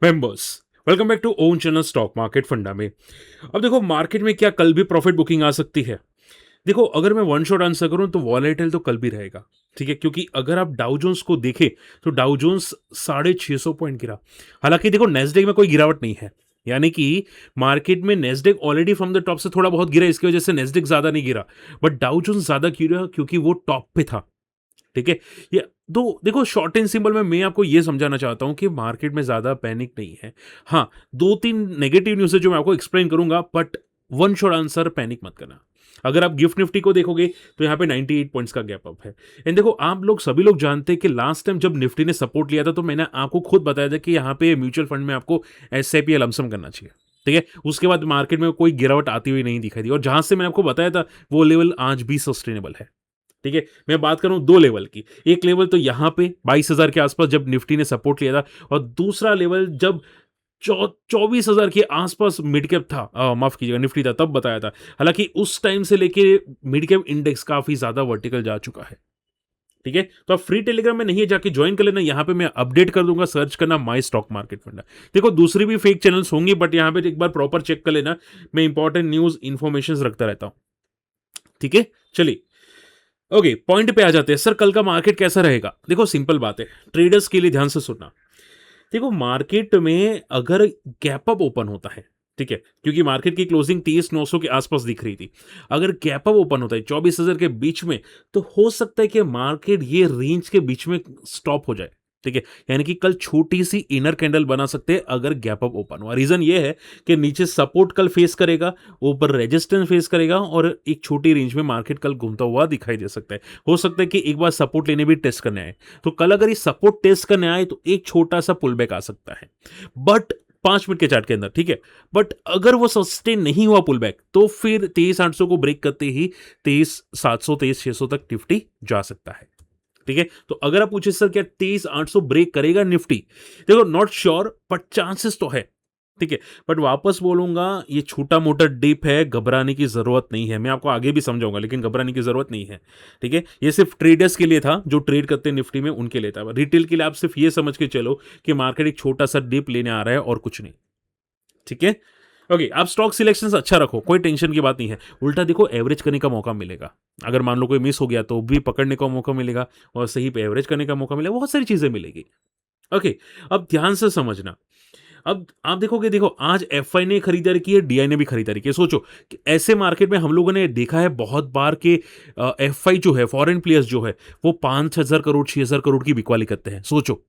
Members, welcome back to own channel stock market funda में। अब देखो मार्केट में क्या कल भी प्रॉफिट बुकिंग आ सकती है। देखो अगर मैं वन शॉट आंसर करूं तो वॉलेटाइल तो कल भी रहेगा। ठीक है, क्योंकि अगर आप डाउ जोन्स को देखें तो डाउ जोन्स 650 पॉइंट गिरा। हालांकि देखो नेस्डेक में कोई गिरावट नहीं है, यानी कि मार्केट में Nasdaq already from the top से थोड़ा बहुत गिरा, इसकी वजह से नेस्डेक ज्यादा नहीं गिरा। बट डाउ जोन्स ज्यादा गिरा क्योंकि वो टॉप पे था। ठीक है, ये तो देखो शॉर्ट एंड सिंपल में मैं आपको ये समझाना चाहता हूं कि मार्केट में ज्यादा पैनिक नहीं है। हाँ, दो तीन नेगेटिव न्यूज है जो मैं आपको एक्सप्लेन करूंगा, but one shot answer panic मत करना। अगर आप गिफ्ट निफ्टी को देखोगे तो यहाँ पे 98 पॉइंट्स का गैप अप है। एंड देखो आप लोग सभी लोग जानते हैं कि लास्ट टाइम जब निफ्टी ने सपोर्ट लिया था तो मैंने आपको खुद बताया था कि यहाँ पे म्यूचुअल फंड में आपको एसआईपी या लमसम करना चाहिए। ठीक है, उसके बाद मार्केट में कोई गिरावट आती हुई नहीं दिखाई दी, और जहां से मैंने आपको बताया था वो लेवल आज भी सस्टेनेबल है। ठीक है, मैं बात कर रहा हूं दो लेवल की। एक लेवल तो यहां पे 22,000 के आसपास जब निफ्टी ने सपोर्ट लिया था, और दूसरा लेवल जब 24,000 के आसपास मिड कैप था, माफ कीजिएगा निफ्टी था, तब बताया था। हालांकि उस टाइम से लेके मिड कैप इंडेक्स काफी ज्यादा वर्टिकल जा चुका है। ठीक है, तो आप फ्री टेलीग्राम में नहीं है, जाके ज्वाइन कर लेना। यहां पे मैं अपडेट कर दूंगा, सर्च करना माई स्टॉक मार्केट फंडा। देखो दूसरी भी फेक चैनल्स होंगी, बट यहां पे एक बार प्रॉपर चेक कर लेना। मैं इंपॉर्टेंट न्यूज इंफॉर्मेशन रखता रहता हूं। ठीक है, चलिए ओके, पॉइंट पे आ जाते हैं। सर कल का मार्केट कैसा रहेगा? देखो सिंपल बात है, ट्रेडर्स के लिए ध्यान से सुनना। देखो मार्केट में अगर गैप अप ओपन होता है, ठीक है, क्योंकि मार्केट की क्लोजिंग 23,900 के आसपास दिख रही थी। अगर गैप अप ओपन होता है 24,000 के बीच में, तो हो सकता है कि मार्केट ये रेंज के बीच में स्टॉप हो जाए। ठीक है, यानी कि कल छोटी सी इनर कैंडल बना सकते हैं अगर गैप अप ओपन हुआ। रीजन ये है कि नीचे सपोर्ट कल फेस करेगा, ऊपर रेजिस्टेंस फेस करेगा, और एक छोटी रेंज में मार्केट कल घूमता हुआ दिखाई दे सकता है। हो सकता है कि एक बार सपोर्ट लेने भी टेस्ट करने आए, तो कल अगर ये सपोर्ट टेस्ट करने आए तो एक छोटा सा पुल बैक आ सकता है, बट 5 मिनट के चार्ट के अंदर। ठीक है, बट अगर वो सस्टेन नहीं हुआ पुल बैक, तो फिर 23,800 को ब्रेक करते ही 23,700 23,600 तक निफ्टी जा सकता है। ठीक है, तो अगर आप पूछे सर क्या 23,800 ब्रेक करेगा निफ्टी, देखो नॉट श्योर बट चांसेस तो है। ठीक है, बट वापस बोलूंगा ये छोटा मोटा डिप है, घबराने की जरूरत नहीं है। मैं आपको आगे भी समझाऊंगा, लेकिन घबराने की जरूरत नहीं है। ठीक है, ये सिर्फ ट्रेडर्स के लिए था, जो ट्रेड करते हैं निफ्टी में उनके लिए था। रिटेल के लिए आप सिर्फ ये समझ के चलो कि मार्केट एक छोटा सा डिप लेने आ रहा है और कुछ नहीं। ठीक है, ओके, आप स्टॉक सिलेक्शन अच्छा रखो, कोई टेंशन की बात नहीं है। उल्टा देखो एवरेज करने का मौका मिलेगा। अगर मान लो कोई मिस हो गया तो भी पकड़ने का मौका मिलेगा, और सही पे एवरेज करने का मौका मिलेगा, बहुत सारी चीजें मिलेगी। ओके, अब ध्यान से समझना। अब आप देखोगे, देखो आज एफआई ने खरीदारी की है, डीआई ने भी खरीदारी की है। सोचो कि ऐसे मार्केट में हम लोगों ने देखा है बहुत बार कि एफआई जो है, फॉरेन प्लेयर्स जो है, वो 5,000 करोड़ 6,000 करोड़ की बिकवाली करते हैं। सोचो,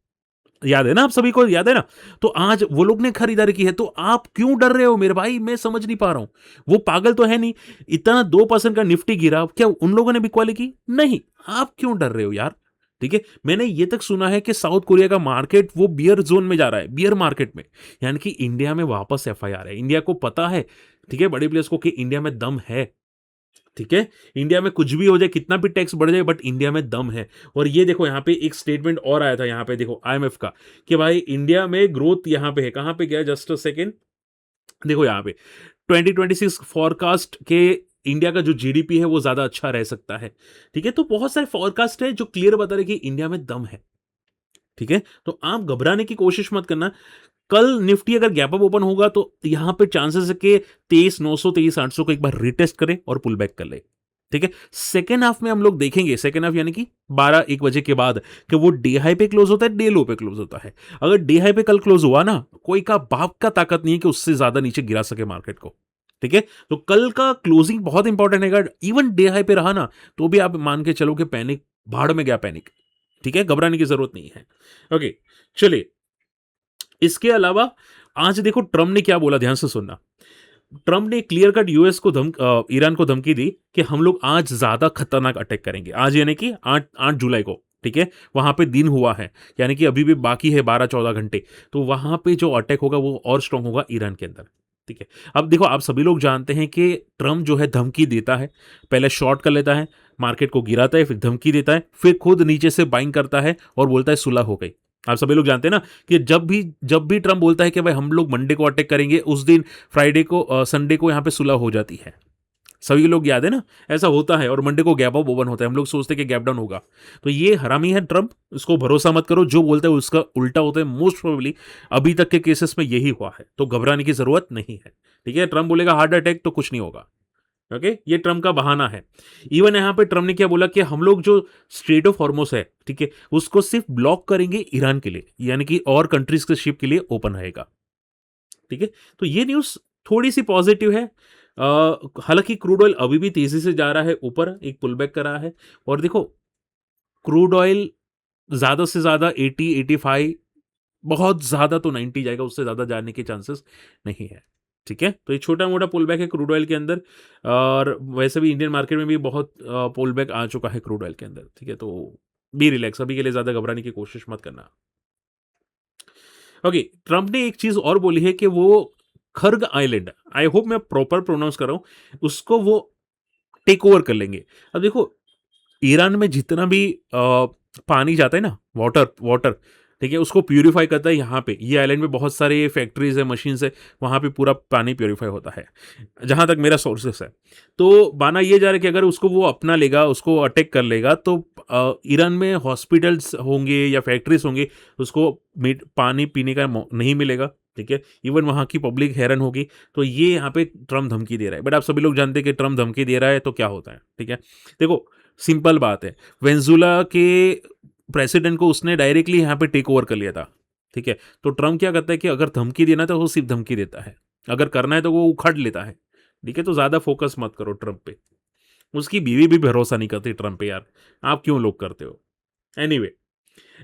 याद है ना, आप सभी को याद है ना? तो आज वो लोग ने खरीदारी की है, तो आप क्यों डर रहे हो मेरे भाई? मैं समझ नहीं पा रहा हूं। वो पागल तो है नहीं। इतना 2% का निफ्टी गिरा, क्या उन लोगों ने बिकवाली की? नहीं। आप क्यों डर रहे हो यार? ठीक है, मैंने ये तक सुना है कि साउथ कोरिया का मार्केट वो बियर जोन में जा रहा है, बियर मार्केट में। यानी कि इंडिया में वापस एफआईआर है। इंडिया को पता है, ठीक है, बड़े प्लेयर्स को, कि इंडिया में दम है। ठीक है, इंडिया में कुछ भी हो जाए, कितना भी टैक्स बढ़ जाए, बट इंडिया में दम है। और ये देखो यहाँ पे एक स्टेटमेंट और आया था, यहाँ पे देखो आईएमएफ का, कि भाई इंडिया में ग्रोथ यहाँ पे है। कहाँ पे गया? जस्ट अ सेकेंड, देखो यहाँ पे 2026 फॉरकास्ट के इंडिया का जो जीडीपी है वो ज्यादा अच्छा रह सकता है। ठीक है, तो बहुत सारे फॉरकास्ट है जो क्लियर बता रहे कि इंडिया में दम है। ठीक है, तो आप घबराने की कोशिश मत करना। कल निफ्टी अगर गैप अप ओपन होगा तो यहां पे चांसेस है कि 23,900 23,800 को एक बार रिटेस्ट करे और पुल बैक कर ले। ठीक है, सेकेंड हाफ में हम लोग देखेंगे, सेकेंड हाफ यानी कि 12-1 बजे के बाद, कि वो डे हाई पे क्लोज होता है, डे लो पे क्लोज होता है। अगर डे हाई पे कल क्लोज हुआ ना, कोई का बाप का ताकत नहीं है कि उससे ज्यादा नीचे गिरा सके मार्केट को। ठीक है, तो कल का क्लोजिंग बहुत इंपॉर्टेंट है। इवन डे हाई पे रहा ना, तो भी आप मान के चलो कि पैनिक, भाड़ में गया पैनिक। ठीक है, घबराने की जरूरत नहीं है। ओके, चलिए, इसके अलावा आज देखो ट्रम्प ने क्या बोला, ध्यान से सुनना। ट्रम्प ने क्लियर कट यूएस को ईरान को धमकी दी कि हम लोग आज ज्यादा खतरनाक अटैक करेंगे। आज यानी कि 8 जुलाई को। ठीक है, वहां पे दिन हुआ है, यानी कि अभी भी बाकी है 12-14 घंटे। तो वहां पे जो अटैक होगा वो और स्ट्रांग होगा ईरान के अंदर। ठीक है, अब देखो आप सभी लोग जानते हैं कि ट्रम्प जो है धमकी देता है, पहले शॉर्ट कर लेता है, मार्केट को गिराता है, फिर धमकी देता है, फिर खुद नीचे से बाइंग करता है और बोलता है सुलह हो गई। आप सभी लोग जानते हैं ना कि जब भी ट्रम्प बोलता है कि भाई हम लोग मंडे को अटैक करेंगे, उस दिन फ्राइडे को संडे को यहां पे सुलह हो जाती है। सभी लोग याद है ना, ऐसा होता है और मंडे को गैप अप ओपन होता है, हम लोग सोचते हैं कि गैप डाउन होगा। तो ये हरामी है ट्रम्प, इसको भरोसा मत करो, जो बोलता है उसका उल्टा होता है मोस्ट प्रोबेबली। अभी तक के केसेस में यही हुआ है, तो घबराने की जरूरत नहीं है। ठीक है, ट्रम्प बोलेगा हार्ट अटैक तो कुछ नहीं होगा। ओके, ये ट्रम्प का बहाना है। इवन यहाँ पे ट्रम्प ने क्या बोला कि हम लोग जो स्ट्रेट ऑफ हॉर्मुज है, ठीक है, उसको सिर्फ ब्लॉक करेंगे ईरान के लिए, यानी कि और कंट्रीज के शिप के लिए ओपन रहेगा। ठीक है, तो ये न्यूज़ थोड़ी-सी पॉज़िटिव है। हालाँकि क्रूड ऑयल अभी भी तेज़ी से जा रहा है ऊपर, एक पुल बैक कर रहा है। और देखो, क्रूड ऑयल ज़्यादा से ज़्यादा 80, 85, बहुत ज़्यादा तो 90 जाएगा, उससे ज़्यादा जाने के चांसेस नहीं है। ठीक है? तो ये छोटा-मोटा पुल बैक है क्रूड ऑयल के अंदर। और वैसे भी इंडियन मार्केट में भी बहुत पुल बैक आ चुका है क्रूड ऑयल के अंदर। ठीक है? तो बी रिलैक्स, अभी के लिए ज़्यादा घबराने की कोशिश मत करना। ओके, ट्रम्प ने एक चीज और बोली है कि वो खर्ग आइलैंड, आई होप मैं प्रॉपर प्रोनाउंस कर रहा हूं, उसको वो टेक ओवर कर लेंगे। अब देखो, ईरान में जितना भी पानी जाता है ना, वाटर वाटर, ठीक है, उसको प्यूरिफाई करता है यहाँ पे। ये आइलैंड में बहुत सारे फैक्ट्रीज है, मशीन्स है, वहाँ पे पूरा पानी प्यूरिफाई होता है, जहाँ तक मेरा सोर्सेस है। तो माना ये जा रहा है कि अगर उसको वो अपना लेगा, उसको अटैक कर लेगा, तो ईरान में हॉस्पिटल्स होंगे या फैक्ट्रीज होंगे, उसको पानी पीने का नहीं मिलेगा। ठीक है, इवन वहाँ की पब्लिक हैरान होगी। तो ये यहाँ पे ट्रम्प धमकी दे रहा है, बट आप सभी लोग जानते हैं कि ट्रम्प धमकी दे रहा है तो क्या होता है। ठीक है, देखो, सिंपल बात है, वेनेजुला के प्रेसिडेंट को उसने डायरेक्टली यहाँ पे टेक ओवर कर लिया था। ठीक है, तो ट्रम्प क्या करता है कि अगर धमकी देना है तो वो सिर्फ धमकी देता है, अगर करना है तो वो उखड़ लेता है। ठीक है, तो ज़्यादा फोकस मत करो ट्रम्प पे। उसकी बीवी भी भरोसा नहीं करती ट्रम्प पे यार, आप क्यों लोग करते हो। एनीवे,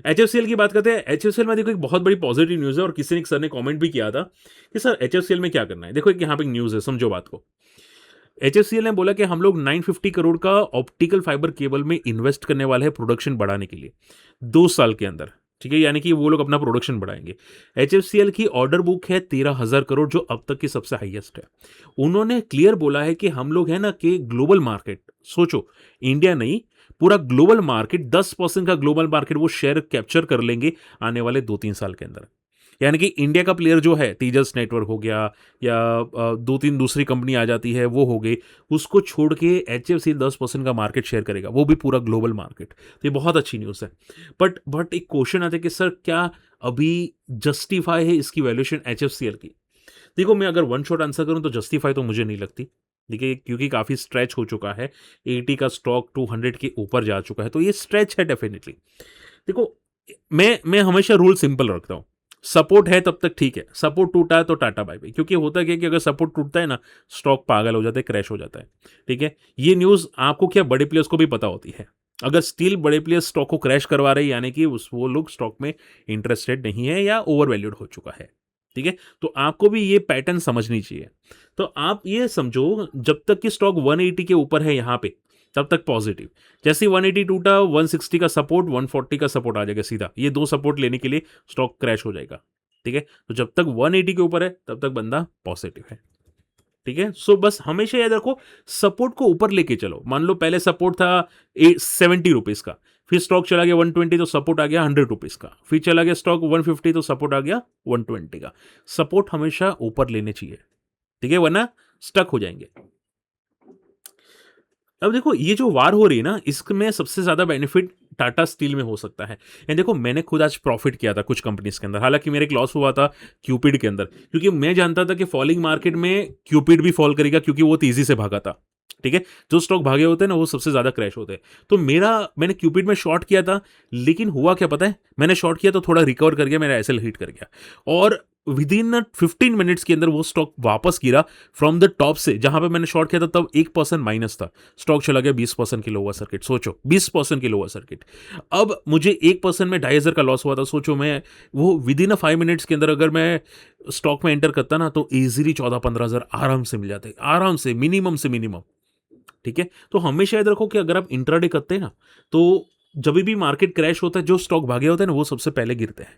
एचएफसीएल की बात करते हैं। एचएफसीएल में देखो एक बहुत बड़ी पॉजिटिव न्यूज़ है, और किसी ने, एक सर ने कमेंट भी किया था कि सर एचएफसीएल में क्या करना है। देखो, एक यहाँ पे न्यूज़ है, समझो बात को। एचएफसीएल ने बोला कि हम लोग 950 करोड़ का ऑप्टिकल फाइबर केबल में इन्वेस्ट करने वाले हैं प्रोडक्शन बढ़ाने के लिए 2 साल के अंदर। ठीक है, यानी कि वो लोग अपना प्रोडक्शन बढ़ाएंगे। एचएफसीएल की ऑर्डर बुक है 13,000 करोड़, जो अब तक की सबसे हाईएस्ट है। उन्होंने क्लियर बोला है कि हम लोग है ना कि ग्लोबल मार्केट, सोचो, इंडिया नहीं, पूरा ग्लोबल मार्केट, 10% का ग्लोबल मार्केट वो शेयर कैप्चर कर लेंगे आने वाले 2-3 साल के अंदर। यानी कि इंडिया का प्लेयर जो है, टीजस नेटवर्क हो गया, या 2-3 दूसरी कंपनी आ जाती है वो हो गई, उसको छोड़ के एचएफसीएल 10% का मार्केट शेयर करेगा, वो भी पूरा ग्लोबल मार्केट। तो ये बहुत अच्छी न्यूज़ है। बट एक क्वेश्चन आता है कि सर क्या अभी जस्टिफाई है इसकी वैल्यूएशन एचएफसीएल की। देखो, मैं अगर वन शॉट आंसर करूं तो जस्टिफाई तो मुझे नहीं लगती। देखिए, क्योंकि काफ़ी स्ट्रेच हो चुका है, 80 का स्टॉक 200 के ऊपर जा चुका है, तो ये स्ट्रेच है डेफिनेटली। देखो, मैं हमेशा रूल सिंपल रखता हूँ। सपोर्ट है तब तक ठीक है, सपोर्ट टूटा है तो टाटा बाय बाय। क्योंकि होता क्या है कि अगर सपोर्ट टूटता है ना, स्टॉक पागल हो जाता है, क्रैश हो जाता है। ठीक है, ये न्यूज़ आपको क्या, बड़े प्लेयर्स को भी पता होती है। अगर स्टिल बड़े प्लेयर्स स्टॉक को क्रैश करवा रहे हैं, यानी कि उस वो लोग स्टॉक में इंटरेस्टेड नहीं है या ओवर वैल्यूड हो चुका है। ठीक है, तो आपको भी ये पैटर्न समझनी चाहिए। तो आप ये समझो, जब तक कि स्टॉक 180 के ऊपर है यहाँ पे, तब तक पॉजिटिव। जैसे ही 180 टूटा, 160 का सपोर्ट, 140 का सपोर्ट आ जाएगा सीधा, ये 2 सपोर्ट लेने के लिए स्टॉक क्रैश हो जाएगा। ठीक है, तो जब तक 180 के ऊपर है तब तक बंदा पॉजिटिव है। ठीक है, सो बस हमेशा याद रखो, सपोर्ट को ऊपर लेके चलो। मान लो पहले सपोर्ट था 70 रुपीज का, फिर स्टॉक चला गया 120, तो सपोर्ट आ गया 100 रुपीज का, फिर चला गया स्टॉक 150, तो सपोर्ट आ गया 120 का। सपोर्ट हमेशा ऊपर लेने चाहिए। ठीक है, वरना स्टक हो जाएंगे। अब देखो, ये जो वार हो रही है ना, इसमें सबसे ज्यादा बेनिफिट टाटा स्टील में हो सकता है। एंड देखो, मैंने खुद आज प्रॉफिट किया था कुछ कंपनीज के अंदर, हालांकि मेरे एक लॉस हुआ था क्यूपिड के अंदर, क्योंकि मैं जानता था कि फॉलिंग मार्केट में क्यूपिड भी फॉल करेगा, क्योंकि वो तेजी से भागा था। ठीक है, जो स्टॉक भागे होते हैं ना, वो सबसे ज्यादा क्रैश होते हैं। तो मैंने क्यूपिड में शॉर्ट किया था, लेकिन हुआ क्या पता है, मैंने शॉर्ट किया तो थोड़ा रिकवर कर गया, मेरा एसएल हिट कर गया, और विद इन 15 मिनट्स के अंदर वो स्टॉक वापस गिरा फ्रॉम द टॉप से, जहां पे मैंने शॉर्ट किया था तब 1% माइनस था, स्टॉक चला गया 20% की लोअर सर्किट। सोचो, 20% की लोअर सर्किट। अब मुझे 1% में 2,500 का लॉस हुआ था। सोचो, मैं वो विद इन 5 मिनट्स के अंदर अगर मैं स्टॉक में एंटर करता ना, तो इजीली 14-15 हज़ार आराम से मिल जाते, आराम से, मिनिमम से मिनिमम। ठीक है, तो हमेशा याद रखो कि अगर आप इंट्राडे करते हैं ना, तो जब भी मार्केट क्रैश होता है, जो स्टॉक भागे होते हैं ना, वो सबसे पहले गिरते हैं।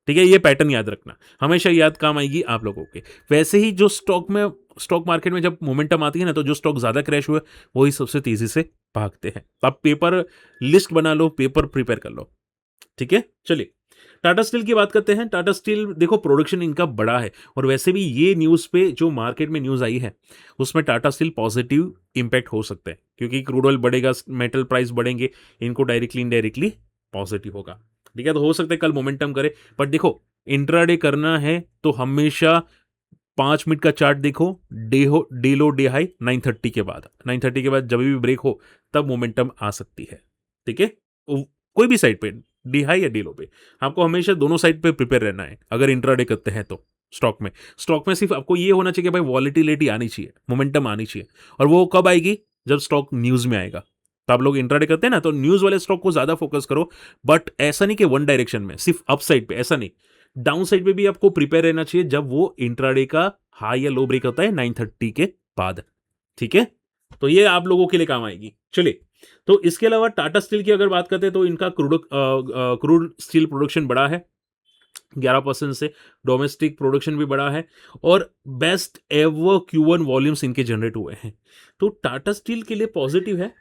ठीक है, ये पैटर्न याद रखना, हमेशा याद काम आएगी आप लोगों के। वैसे ही जो स्टॉक मार्केट में जब मोमेंटम आती है ना, तो जो स्टॉक ज्यादा क्रैश हुए वही सबसे तेजी से भागते हैं। तो आप पेपर लिस्ट बना लो, पेपर प्रिपेयर कर लो। ठीक है, चलिए, टाटा स्टील की बात करते हैं। टाटा स्टील देखो प्रोडक्शन इनका बड़ा है और वैसे भी ये न्यूज़ पे जो मार्केट में न्यूज़ आई है, उसमें टाटा स्टील पॉजिटिव इम्पैक्ट हो सकता है क्योंकि क्रूड ऑयल बढ़ेगा, मेटल प्राइस बढ़ेंगे, इनको डायरेक्टली इनडायरेक्टली पॉजिटिव होगा। ठीक है, तो हो सकता है कल मोमेंटम करे, बट देखो इंट्राडे करना है तो हमेशा 5 मिनट का चार्ट देखो, डे लो डे हाई 9:30 के बाद जब भी ब्रेक हो तब मोमेंटम आ सकती है। ठीक है, कोई भी साइड पे, डी हाई या डी लो पे, आपको हमेशा दोनों साइड पे प्रिपेयर रहना है अगर इंट्राडे करते हैं तो। स्टॉक में सिर्फ आपको ये होना चाहिए कि भाई वॉलिटिलिटी आनी चाहिए, मोमेंटम आनी चाहिए, और वो कब आएगी, जब स्टॉक न्यूज में आएगा। तो आप लोग इंट्राडे करते हैं ना, तो न्यूज वाले स्टॉक को ज्यादा फोकस करो, बट ऐसा नहीं कि वन डायरेक्शन में सिर्फ अप साइड पे, ऐसा नहीं, डाउन साइड पे भी आपको प्रिपेयर रहना चाहिए जब वो इंट्राडे का हाई या लो ब्रेक होता है 9:30 के बाद। ठीक है, तो ये आप लोगों के लिए काम आएगी। चलिए, तो इसके अलावा टाटा स्टील की अगर बात करते हैं तो इनका क्रूड स्टील प्रोडक्शन बड़ा है 11% से, डोमेस्टिक प्रोडक्शन भी बड़ा है, और बेस्ट एवर Q1 वॉल्यूम्स इनके जनरेट हुए हैं, तो टाटा स्टील के लिए पॉजिटिव है।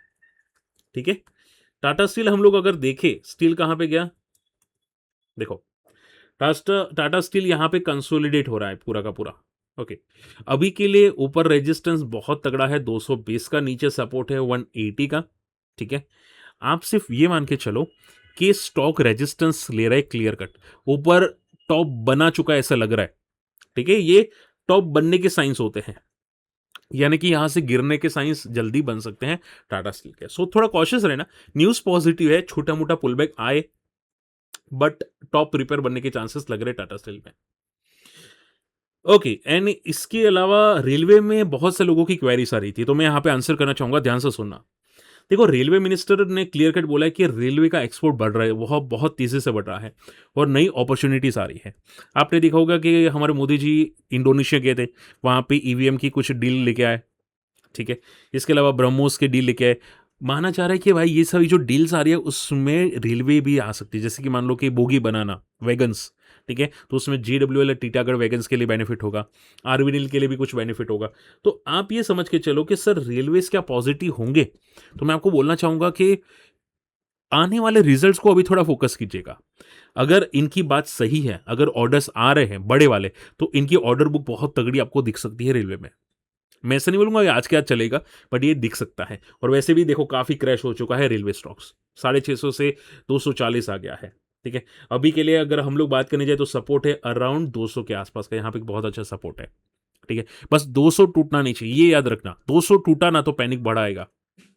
ठीक है, टाटा स्टील हम लोग अगर देखें, स्टील कहां पे गया, देखो टाटा स्टील यहां पे कंसोलिडेट हो रहा है पूरा का पूरा। ओके, अभी के लिए ऊपर रेजिस्टेंस बहुत तगड़ा है 220 का, नीचे सपोर्ट है 180 का। ठीक है, आप सिर्फ ये मान के चलो कि स्टॉक रेजिस्टेंस ले रहा है क्लियर कट, ऊपर टॉप बना चुका है ऐसा लग रहा है। ठीक है, ये टॉप बनने के साइंस होते हैं, यानी कि यहां से गिरने के साइंस जल्दी बन सकते हैं टाटा स्टील के। सो थोड़ा कॉशियस रहना, न्यूज पॉजिटिव है, छोटा मोटा पुलबैक आए, बट टॉप रिपेयर बनने के चांसेस लग रहे टाटा स्टील में। ओके, एंड इसके अलावा रेलवे में बहुत से लोगों की क्वेरीज आ रही थी, तो मैं यहाँ पे आंसर करना चाहूंगा, ध्यान से सुनना। देखो, रेलवे मिनिस्टर ने क्लियर कट बोला है कि रेलवे का एक्सपोर्ट बढ़ रहा है, वह बहुत तेजी से बढ़ रहा है और नई अपॉर्चुनिटीज आ रही है। आपने देखा होगा कि हमारे मोदी जी इंडोनेशिया गए थे, वहाँ पे ईवीएम की कुछ डील लेके आए। ठीक है, इसके अलावा ब्रह्मोस के डील लेके आए। माना जा रहा है कि भाई ये सभी जो डील्स आ रही है उसमें रेलवे भी आ सकती है, जैसे कि मान लो कि बोगी बनाना, वैगन्स। ठीक है, तो उसमें JWL टीटागढ़ वैगन्स के लिए बेनिफिट होगा, आरवीएनएल के लिए भी कुछ बेनिफिट होगा। तो आप ये समझ के चलो कि सर रेलवेज क्या पॉजिटिव होंगे, तो मैं आपको बोलना चाहूंगा कि आने वाले रिजल्ट्स को अभी थोड़ा फोकस कीजिएगा। अगर इनकी बात सही है, अगर ऑर्डर्स आ रहे हैं बड़े वाले, तो इनकी ऑर्डर बुक बहुत तगड़ी आपको दिख सकती है रेलवे में। मैं ऐसा नहीं बोलूंगा कि आज के आज चलेगा, बट ये दिख सकता है। और वैसे भी देखो काफी क्रैश हो चुका है रेलवे स्टॉक्स, 650 से 240 आ गया है। ठीक है, अभी के लिए अगर हम लोग बात करने जाए तो सपोर्ट है अराउंड 200 के आसपास का, यहाँ पे बहुत अच्छा सपोर्ट है। ठीक है, बस 200 टूटना नहीं चाहिए, ये याद रखना, 200 टूटा ना तो पैनिक बढ़ाएगा।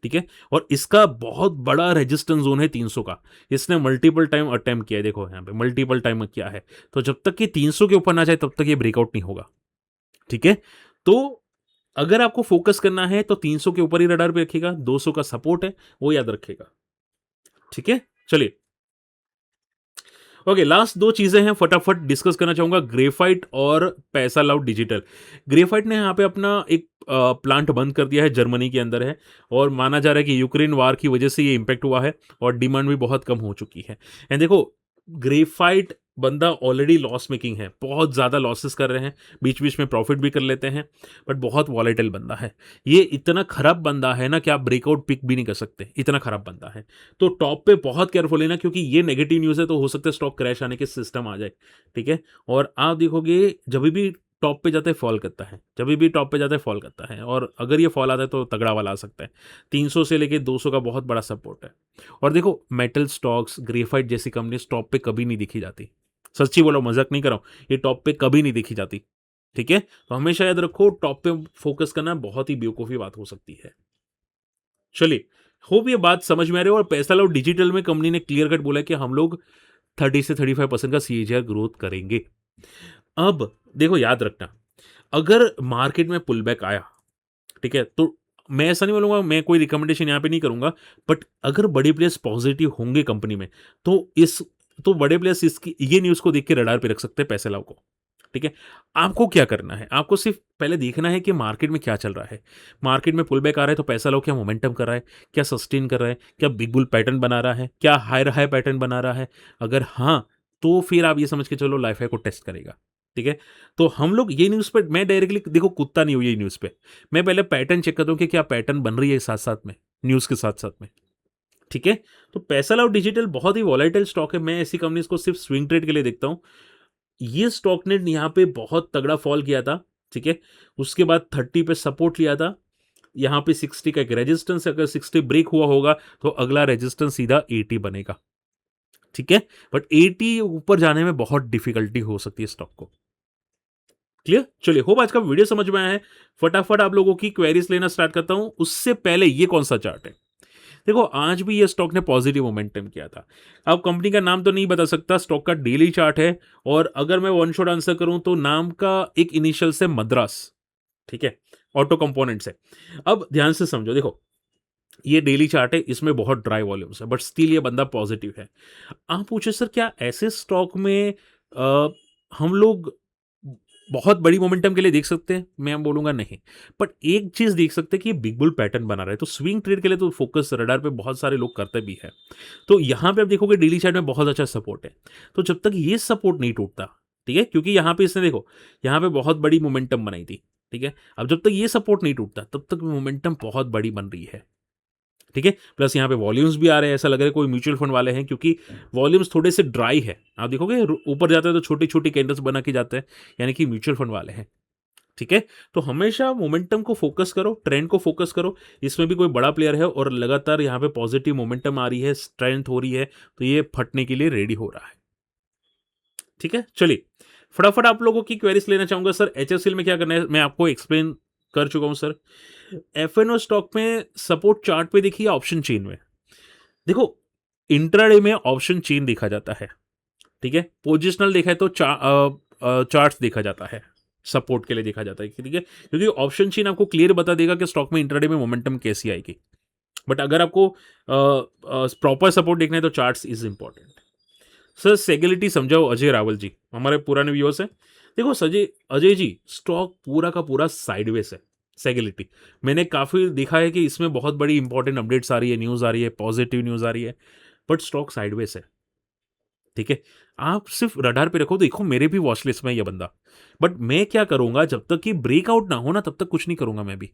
ठीक है, और इसका बहुत बड़ा रेजिस्टेंस जोन है 300 का, इसने मल्टीपल टाइम अटेम्प्ट किया है, देखो यहाँ पे मल्टीपल टाइम किया है, तो जब तक कि 300 के ऊपर ना जाए तब तक ये ब्रेकआउट नहीं होगा। ठीक है, तो अगर आपको फोकस करना है तो 300 के ऊपर ही रडार पे रखिएगा, 200 का सपोर्ट है वो याद रखिएगा। ठीक है, चलिए, ओके, लास्ट दो चीजें हैं फटाफट डिस्कस करना चाहूंगा, ग्रेफाइट और पैसा लाउड डिजिटल। ग्रेफाइट ने यहाँ पे अपना एक प्लांट बंद कर दिया है, जर्मनी के अंदर है, और माना जा रहा है कि यूक्रेन वार की वजह से ये इंपैक्ट हुआ है और डिमांड भी बहुत कम हो चुकी है। एंड देखो, ग्रेफाइट बंदा ऑलरेडी लॉस मेकिंग है, बहुत ज़्यादा लॉसेस कर रहे हैं, बीच बीच में प्रॉफिट भी कर लेते हैं, बट बहुत वॉलेटाइल बंदा है। ये इतना खराब बंदा है ना कि आप ब्रेकआउट पिक भी नहीं कर सकते, इतना खराब बंदा है। तो टॉप पे बहुत केयरफुल लेना, क्योंकि ये नेगेटिव न्यूज़ है, तो हो सकता है स्टॉक क्रैश आने के सिस्टम आ जाए। ठीक है, और आप देखोगे जब भी टॉप पे जाता है फॉल करता है, जब भी टॉप पे जाता है फॉल करता है, और अगर ये फॉल आता है तो तगड़ा वाला आ सकता है। 300 से लेके 200 का बहुत बड़ा सपोर्ट है। और देखो, मेटल स्टॉक्स, ग्रेफाइट जैसी कंपनी टॉप पे कभी नहीं दिखी जाती, सच्ची बोलो, मजाक नहीं कर रहा हूं, ये टॉप पे कभी नहीं देखी जाती। ठीक है, तो हमेशा याद रखो टॉप पे फोकस करना बहुत ही बेवकूफी बात हो सकती है। चलिए, होप ये बात समझ में आ रही है। और पैसा लाओ डिजिटल में कंपनी ने क्लियर कट बोला है कि हम लोग 30 से 35% का CAGR ग्रोथ करेंगे। अब देखो, याद रखना, अगर मार्केट में पुल बैक आया, ठीक है, तो मैं ऐसा नहीं बोलूंगा, मैं कोई रिकमेंडेशन यहाँ पे नहीं करूंगा, बट अगर बड़े प्लेयर्स पॉजिटिव होंगे कंपनी में, तो इस तो बड़े प्लेयर्स इसकी ये न्यूज़ को देख के रडार पे रख सकते हैं पैसे लाओ को। ठीक है, आपको क्या करना है, आपको सिर्फ पहले देखना है कि मार्केट में क्या चल रहा है। मार्केट में पुल बैक आ रहा है तो पैसा लाओ क्या मोमेंटम कर रहा है, क्या सस्टेन कर रहा है, क्या बिग बुल पैटर्न बना रहा है, क्या हायर हाई पैटर्न बना रहा है। अगर हाँ, तो फिर आप ये समझ के चलो लाइफ को टेस्ट करेगा। ठीक है, तो हम लोग ये न्यूज़ पे, मैं डायरेक्टली देखो कुत्ता नहीं हुई ये न्यूज़ पे, मैं पहले पैटर्न चेक करता हूँ कि क्या पैटर्न बन रही है साथ साथ में, न्यूज़ के साथ साथ में। ठीक है? तो पैसा लाओ डिजिटल बहुत ही वॉलेटाइल स्टॉक है, मैं ऐसी कंपनीज़ को सिर्फ़ स्विंग ट्रेड के लिए देखता हूँ। ये स्टॉक ने यहाँ पे बहुत तगड़ा फॉल किया था, ठीक है? उसके बाद 30 पे सपोर्ट लिया था, यहाँ पे 60 का एक रेजिस्टेंस, अगर 60 ब्रेक हुआ होगा, तो अगला रेजिस्टेंस सीधा 80 बनेगा, ठीक है? बट 80 ऊपर जाने में बहुत डिफ़िकल्टी हो सकती है स्टॉक को। क्लियर? चलिए, होप आज का वीडियो समझ में आया है। फटाफट आप लोगों की क्वेरीज़ लेना स्टार्ट करता हूँ, उससे पहले ये कौन-सा चार्ट है? देखो, आज भी ये स्टॉक ने पॉजिटिव मोमेंटम किया था। अब कंपनी का नाम तो नहीं बता सकता, स्टॉक का डेली चार्ट है और अगर मैं वन शॉट आंसर करूं तो नाम का एक इनिशियल से मद्रास, ठीक है? ऑटो कंपोनेंट्स है। अब ध्यान से समझो, देखो, ये डेली चार्ट है, इसमें बहुत ड्राई वॉल्यूम्स है, बट स्टिल ये बंदा पॉजिटिव है। आप पूछे सर क्या ऐसे स्टॉक में हम लोग बहुत बड़ी मोमेंटम के लिए देख सकते हैं? मैं बोलूँगा नहीं। बट एक चीज़ देख सकते हैं कि ये बिग बुल पैटर्न बना रहा है, तो स्विंग ट्रेड के लिए तो फोकस रडार पे बहुत सारे लोग करते भी हैं। तो यहाँ पे आप देखोगे डेली चार्ट में बहुत अच्छा सपोर्ट है। तो जब तक ये सपोर्ट नहीं टूटता, ठीक है? क्योंकि यहाँ पे इसने देखो, यहाँ पे बहुत बड़ी मोमेंटम बनाई थी, ठीक है? अब जब तक ये सपोर्ट नहीं टूटता, तब तक मोमेंटम बहुत बड़ी बन रही है। ठीक है? प्लस यहाँ पे वॉल्यूम्स भी आ रहे हैं, ऐसा लग रहा है कोई म्यूचुअल फंड वाले हैं क्योंकि वॉल्यूम्स थोड़े से ड्राई है। आप देखोगे ऊपर जाते हैं तो छोटी-छोटी कैंडल्स बना के जाते हैं, यानी कि म्यूचुअल फंड वाले हैं। ठीक है? तो हमेशा मोमेंटम को फोकस करो, ट्रेंड को फोकस करो। इसमें भी कोई बड़ा प्लेयर है और लगातार यहाँ पे पॉजिटिव मोमेंटम आ रही है, स्ट्रेंथ हो रही है, तो ये फटने के लिए रेडी हो रहा है। ठीक है? चलिए, फटाफट आप लोगों की क्वेरीज लेना चाहूंगा। सर एचएफसीएल में क्या करना है, मैं आपको एक्सप्लेन कर चुका हूं सर। एफएनओ स्टॉक में सपोर्ट चार्ट पे देखिए, ऑप्शन चेन में देखो, इंट्राडे में ऑप्शन चेन देखा जाता है, ठीक है? पोजिशनल देखा है तो चार्ट्स देखा जाता है, सपोर्ट के लिए देखा जाता है, ठीक है? क्योंकि ऑप्शन चेन आपको क्लियर बता देगा कि स्टॉक में इंट्राडे में मोमेंटम कैसी आएगी। बट अगर आपको प्रॉपर सपोर्ट देखना है तो चार्ट्स इज इंपॉर्टेंट। सर सेगलिटी समझाओ अजय रावल जी, हमारे पुराने व्यूअर्स हैं। देखो सजय अजय जी, स्टॉक पूरा का पूरा साइडवेज है। सेगलिटी मैंने काफ़ी देखा है कि इसमें बहुत बड़ी इंपॉर्टेंट अपडेट्स आ रही है, न्यूज़ आ रही है, पॉजिटिव न्यूज़ आ रही है, बट स्टॉक साइडवेज है, ठीक है? आप सिर्फ रडार पे रखो, देखो मेरे भी वॉच लिस्ट में है ये बंदा, बट मैं क्या करूंगा, जब तक कि ब्रेकआउट ना हो ना तब तक कुछ नहीं करूंगा मैं भी।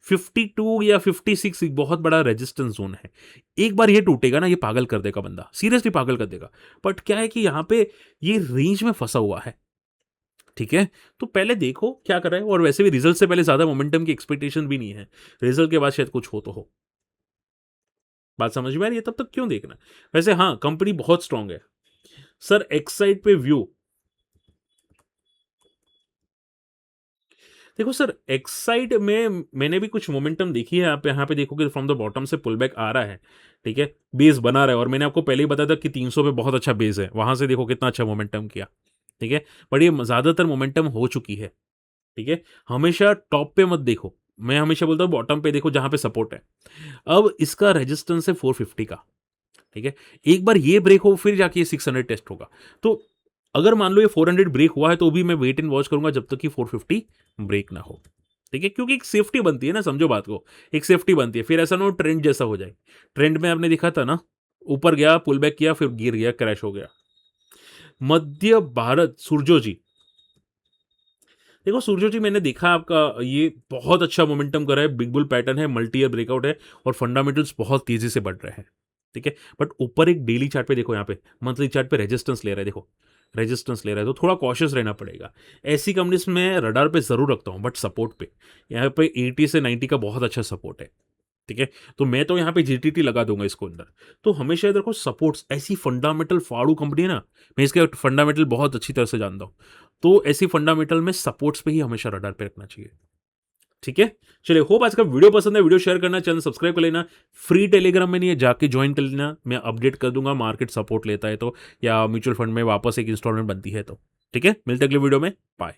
52 या 56 एक बहुत बड़ा रेजिस्टेंस जोन है। एक बार ये टूटेगा ना, ये पागल कर देगा बंदा, सीरियसली पागल कर देगा। बट क्या है कि यहाँ पे ये रेंज में फंसा हुआ है, ठीक है? तो पहले देखो क्या कर रहा है, और वैसे भी रिजल्ट से पहले ज्यादा मोमेंटम की एक्सपेक्टेशन भी नहीं है। रिजल्ट के बाद शायद कुछ हो तो हो। बात समझ में आ रही है? तब तक क्यों देखना? वैसे हाँ, कंपनी बहुत स्ट्रांग है। सर एक्साइड पे व्यू, देखो सर एक्साइड में मैंने भी कुछ मोमेंटम देखी है। आप यहाँ पे देखोगे फ्रॉम द बॉटम से पुल बैक आ रहा है, ठीक है? बेस बना रहा है, और मैंने आपको पहले ही बताया था कि 300 पे बहुत अच्छा बेस है, वहां से देखो कितना अच्छा मोमेंटम किया, ठीक है? बट ये ज्यादातर मोमेंटम हो चुकी है, ठीक है? हमेशा टॉप पे मत देखो, मैं हमेशा बोलता हूँ बॉटम पे देखो जहां पे सपोर्ट है। अब इसका रेजिस्टेंस है 450 का, ठीक है? एक बार ये ब्रेक हो फिर जाके ये 600 टेस्ट होगा। तो अगर मान लो ये 400 ब्रेक हुआ है तो भी मैं वेट एंड वॉच करूंगा जब तक कि 450 ब्रेक ना हो, ठीक है? क्योंकि एक सेफ्टी बनती है ना, समझो बात को, एक सेफ्टी बनती है, फिर ऐसा ना हो ट्रेंड जैसा हो जाए। ट्रेंड में आपने देखा था ना, ऊपर गया, पुल बैक किया, फिर गिर गया, क्रैश हो गया। मध्य भारत सूर्यो जी, देखो सूर्यो जी, मैंने देखा आपका ये बहुत अच्छा मोमेंटम कर रहा है, बिग बुल पैटर्न है, मल्टी ईयर ब्रेकआउट है, और फंडामेंटल्स बहुत तेजी से बढ़ रहे हैं, ठीक है? बट ऊपर एक डेली चार्ट पे देखो, यहाँ पे मंथली चार्ट पे रेजिस्टेंस ले रहा है, देखो रेजिस्टेंस ले रहा है, तो थोड़ा कॉशियस रहना पड़ेगा। ऐसी कंपनीज में रडार पे जरूर रखता हूँ, बट सपोर्ट पे यहाँ पे 80 से 90 का बहुत अच्छा सपोर्ट है, ठीक है? तो मैं तो यहाँ पे जीटीटी लगा दूंगा इसको अंदर। तो हमेशा देखो सपोर्ट्स, ऐसी फंडामेंटल फाड़ू कंपनी है ना, मैं इसके फंडामेंटल बहुत अच्छी तरह से जानता हूँ, तो ऐसी फंडामेंटल में सपोर्ट्स पे ही हमेशा रडार पे रखना चाहिए, ठीक है? चलिए, होप आज का वीडियो पसंद है, वीडियो शेयर करना, चैनल सब्सक्राइब कर लेना। फ्री टेलीग्राम में नहीं है, जाके ज्वाइन कर लेना, मैं अपडेट कर दूंगा मार्केट सपोर्ट लेता है तो, या म्यूचुअल फंड में वापस एक इंस्टॉलमेंट बनती है तो, ठीक है? मिलते अगले वीडियो में, बाय।